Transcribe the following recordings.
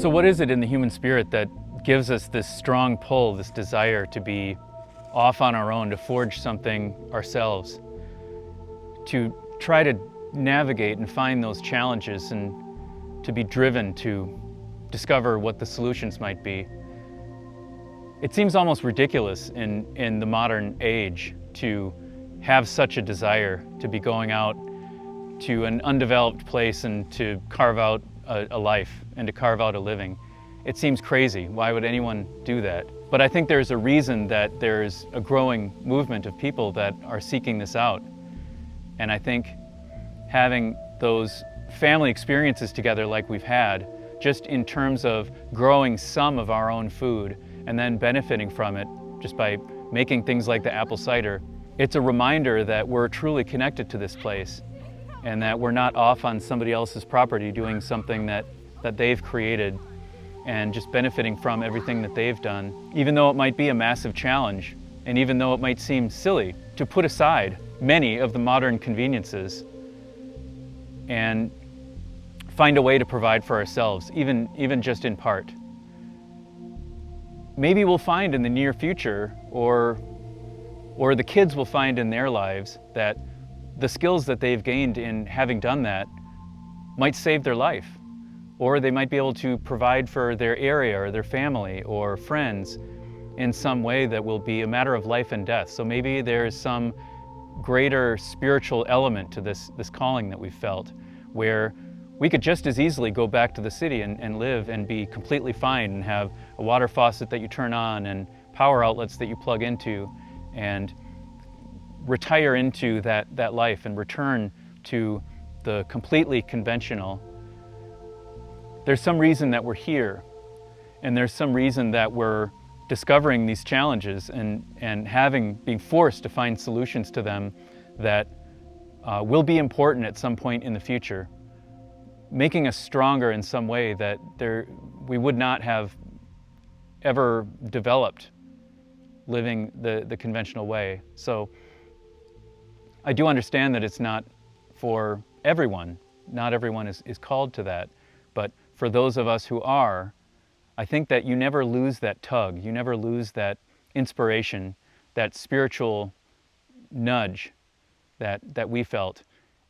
So what is it in the human spirit that gives us this strong pull, this desire to be off on our own, to forge something ourselves, to try to navigate and find those challenges and to be driven to discover what the solutions might be? It seems almost ridiculous in the modern age to have such a desire to be going out to an undeveloped place and to carve out a life and to carve out a living. It seems crazy. Why would anyone do that? But I think there's a reason that there's a growing movement of people that are seeking this out. And I think having those family experiences together like we've had, just in terms of growing some of our own food and then benefiting from it just by making things like the apple cider, it's a reminder that we're truly connected to this place and that we're not off on somebody else's property doing something that they've created and just benefiting from everything that they've done, even though it might be a massive challenge and even though it might seem silly to put aside many of the modern conveniences and find a way to provide for ourselves, even just in part. Maybe we'll find in the near future, or the kids will find in their lives, that the skills that they've gained in having done that might save their life, or they might be able to provide for their area or their family or friends in some way that will be a matter of life and death. So maybe there's some greater spiritual element to this calling that we've felt, where we could just as easily go back to the city and live and be completely fine and have a water faucet that you turn on and power outlets that you plug into and retire into that life and return to the completely conventional. There's some reason that we're here, and there's some reason that we're discovering these challenges and being forced to find solutions to them that will be important at some point in the future, making us stronger in some way that we would not have ever developed living the conventional way. So I do understand that it's not for everyone. Not everyone is called to that. But for those of us who are, I think that you never lose that tug. You never lose that inspiration, that spiritual nudge that we felt.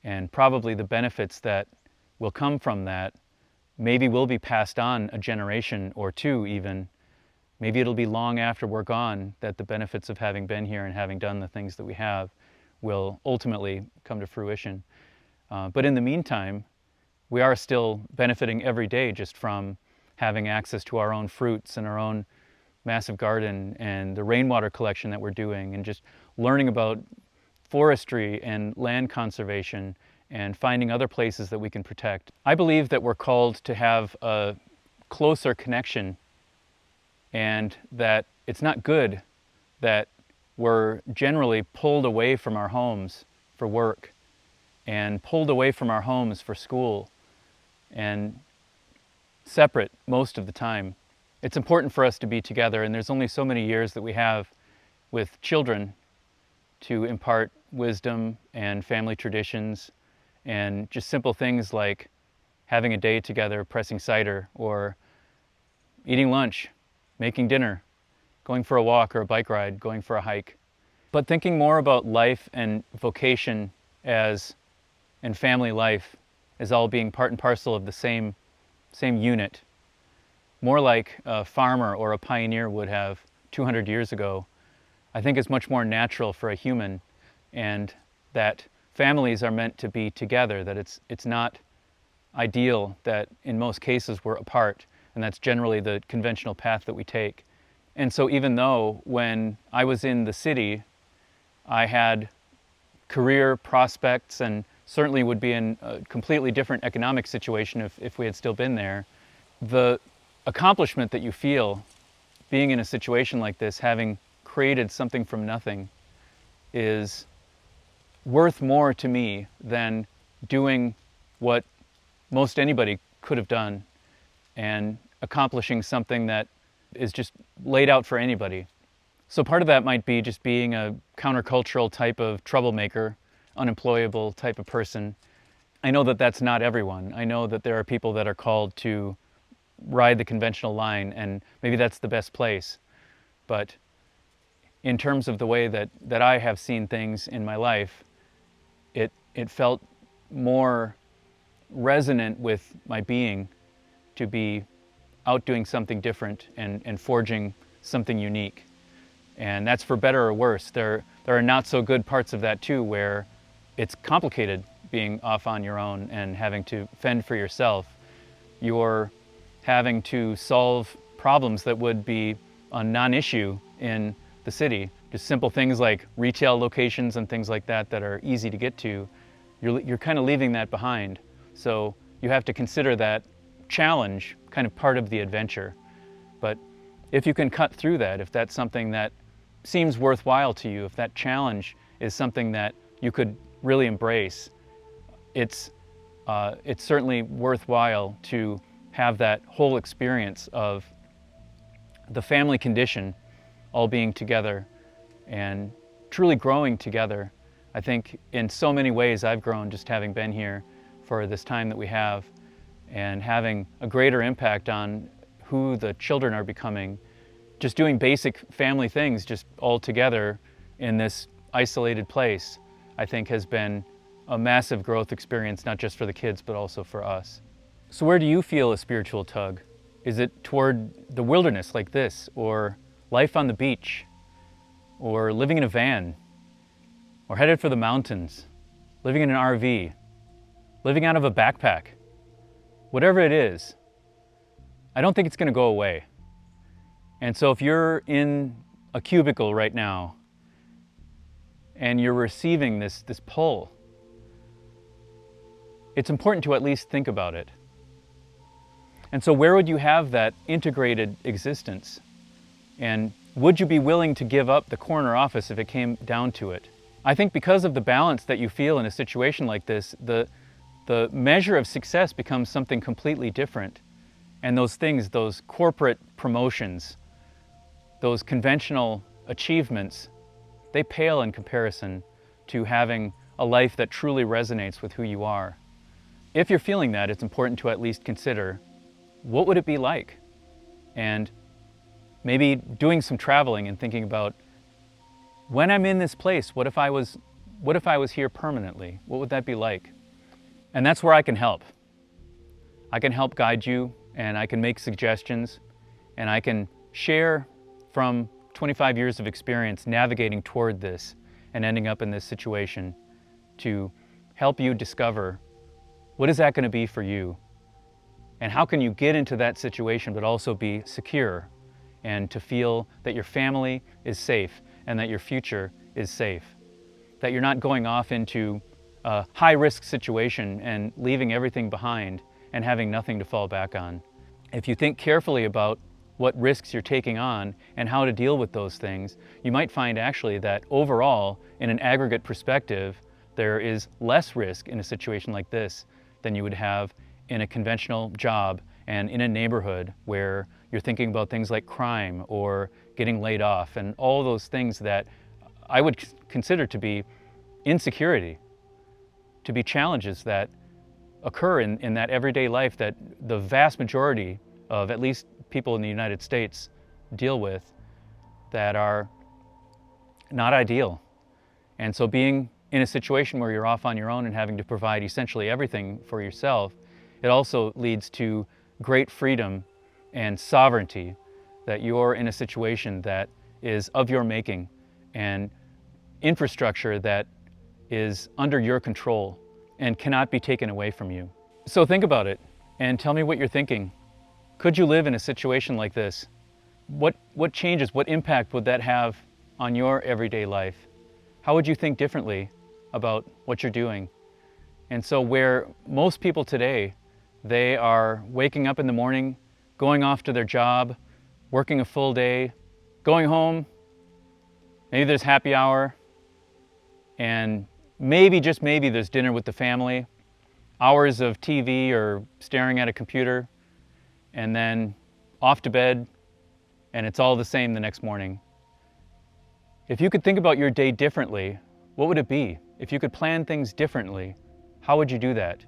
And probably the benefits that will come from that maybe will be passed on a generation or two even. Maybe it'll be long after we're gone that the benefits of having been here and having done the things that we have will ultimately come to fruition. But in the meantime, we are still benefiting every day just from having access to our own fruits and our own massive garden and the rainwater collection that we're doing, and just learning about forestry and land conservation and finding other places that we can protect. I believe that we're called to have a closer connection, and that it's not good that we're generally pulled away from our homes for work and pulled away from our homes for school and separate most of the time. It's important for us to be together, and there's only so many years that we have with children to impart wisdom and family traditions and just simple things like having a day together, pressing cider, or eating lunch, making dinner, going for a walk or a bike ride, going for a hike. But thinking more about life and vocation and family life as all being part and parcel of the same unit, more like a farmer or a pioneer would have 200 years ago, I think is much more natural for a human, and that families are meant to be together, that it's not ideal that in most cases we're apart, and that's generally the conventional path that we take. And so even though when I was in the city, I had career prospects and certainly would be in a completely different economic situation if we had still been there, the accomplishment that you feel being in a situation like this, having created something from nothing, is worth more to me than doing what most anybody could have done and accomplishing something that is just laid out for anybody. So part of that might be just being a countercultural type of troublemaker, unemployable type of person. I know that that's not everyone. I know that there are people that are called to ride the conventional line, and maybe that's the best place. But in terms of the way that I have seen things in my life, it felt more resonant with my being to be out doing something different and forging something unique. And that's for better or worse. There are not so good parts of that too, where it's complicated being off on your own and having to fend for yourself. You're having to solve problems that would be a non-issue in the city. Just simple things like retail locations and things like that are easy to get to. You're kind of leaving that behind. So you have to consider that challenge kind of part of the adventure. But if you can cut through that, if that's something that seems worthwhile to you, if that challenge is something that you could really embrace, it's certainly worthwhile to have that whole experience of the family condition all being together and truly growing together. I think in so many ways I've grown just having been here for this time that we have, and having a greater impact on who the children are becoming. Just doing basic family things just all together in this isolated place, I think has been a massive growth experience, not just for the kids, but also for us. So where do you feel a spiritual tug? Is it toward the wilderness like this, or life on the beach, or living in a van, or headed for the mountains, living in an RV, living out of a backpack? Whatever it is, I don't think it's going to go away. And so if you're in a cubicle right now and you're receiving this pull, it's important to at least think about it. And so where would you have that integrated existence? And would you be willing to give up the corner office if it came down to it? I think because of the balance that you feel in a situation like this, the measure of success becomes something completely different. And those things, those corporate promotions, those conventional achievements, they pale in comparison to having a life that truly resonates with who you are. If you're feeling that, it's important to at least consider, what would it be like? And maybe doing some traveling and thinking about, when I'm in this place, what if I was here permanently? What would that be like? And that's where I can help. I can help guide you, and I can make suggestions, and I can share from 25 years of experience navigating toward this and ending up in this situation to help you discover, what is that going to be for you? And how can you get into that situation but also be secure, and to feel that your family is safe and that your future is safe, that you're not going off into a high-risk situation and leaving everything behind and having nothing to fall back on. If you think carefully about what risks you're taking on and how to deal with those things, you might find actually that overall, in an aggregate perspective, there is less risk in a situation like this than you would have in a conventional job and in a neighborhood where you're thinking about things like crime or getting laid off and all those things that I would consider to be insecurity, to be challenges that occur in that everyday life that the vast majority of at least people in the United States deal with, that are not ideal. And so being in a situation where you're off on your own and having to provide essentially everything for yourself, it also leads to great freedom and sovereignty, that you're in a situation that is of your making and infrastructure that is under your control and cannot be taken away from you. So think about it and tell me what you're thinking. Could you live in a situation like this? What changes, what impact would that have on your everyday life? How would you think differently about what you're doing? And so where most people today, they are waking up in the morning, going off to their job, working a full day, going home, maybe there's happy hour, and maybe, just maybe, there's dinner with the family, hours of TV or staring at a computer, and then off to bed, and it's all the same the next morning. If you could think about your day differently, what would it be? If you could plan things differently, how would you do that?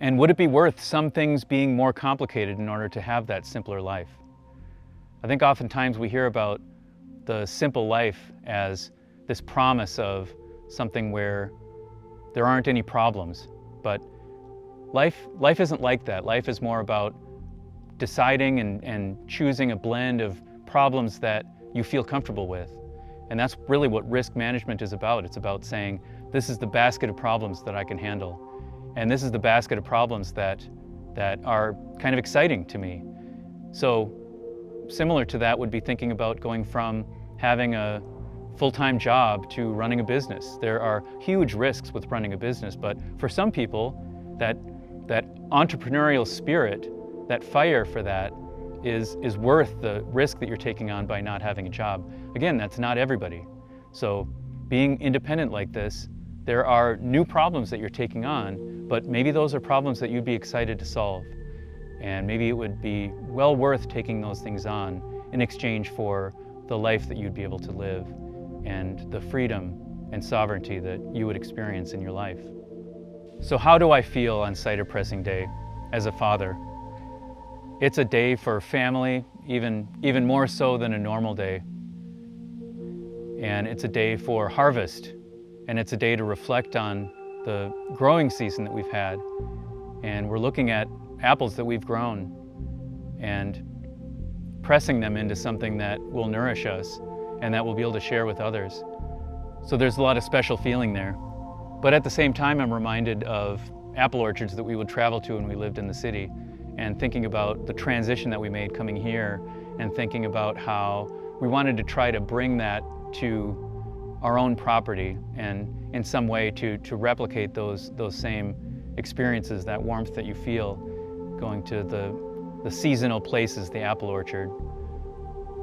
And would it be worth some things being more complicated in order to have that simpler life? I think oftentimes we hear about the simple life as this promise of something where there aren't any problems. But life isn't like that. Life is more about deciding and choosing a blend of problems that you feel comfortable with. And that's really what risk management is about. It's about saying, this is the basket of problems that I can handle. And this is the basket of problems that are kind of exciting to me. So similar to that would be thinking about going from having a full-time job to running a business. There are huge risks with running a business, but for some people, that entrepreneurial spirit, that fire for that is worth the risk that you're taking on by not having a job. Again, that's not everybody. So being independent like this, there are new problems that you're taking on, but maybe those are problems that you'd be excited to solve. And maybe it would be well worth taking those things on in exchange for the life that you'd be able to live and the freedom and sovereignty that you would experience in your life. So how do I feel on cider-pressing day as a father? It's a day for family, even more so than a normal day. And it's a day for harvest. And it's a day to reflect on the growing season that we've had. And we're looking at apples that we've grown and pressing them into something that will nourish us and that we'll be able to share with others. So there's a lot of special feeling there. But at the same time, I'm reminded of apple orchards that we would travel to when we lived in the city, and thinking about the transition that we made coming here, and thinking about how we wanted to try to bring that to our own property and in some way to replicate those same experiences, that warmth that you feel going to the seasonal places, the apple orchard.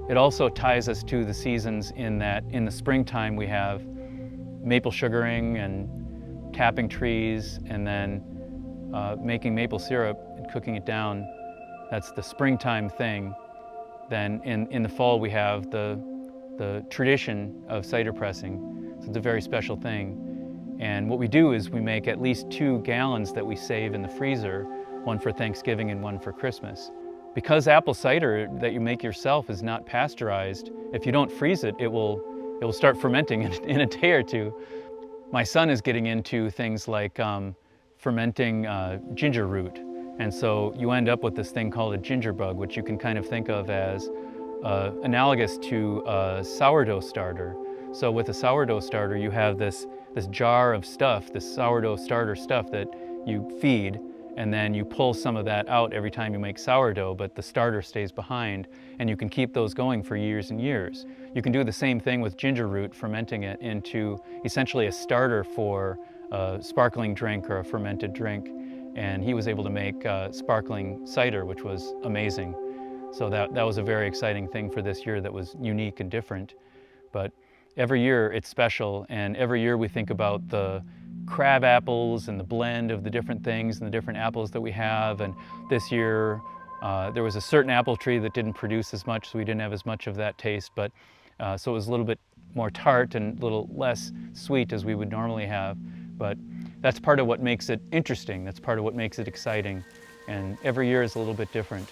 It also ties us to the seasons in that in the springtime we have maple sugaring and tapping trees, and then making maple syrup and cooking it down. That's the springtime thing. Then in the fall we have the tradition of cider pressing. So it's a very special thing. And what we do is we make at least 2 gallons that we save in the freezer, one for Thanksgiving and one for Christmas. Because apple cider that you make yourself is not pasteurized, if you don't freeze it, it will start fermenting in a day or 2. My son is getting into things like fermenting ginger root. And so you end up with this thing called a ginger bug, which you can kind of think of as analogous to a sourdough starter. So with a sourdough starter, you have this jar of stuff, this sourdough starter stuff that you feed, and then you pull some of that out every time you make sourdough, but the starter stays behind, and you can keep those going for years and years. You can do the same thing with ginger root, fermenting it into essentially a starter for a sparkling drink or a fermented drink. And he was able to make sparkling cider, which was amazing. So that was a very exciting thing for this year that was unique and different. But every year it's special, and every year we think about the crab apples and the blend of the different things and the different apples that we have. And this year there was a certain apple tree that didn't produce as much, so we didn't have as much of that taste, but so it was a little bit more tart and a little less sweet as we would normally have. But that's part of what makes it interesting. That's part of what makes it exciting. And every year is a little bit different.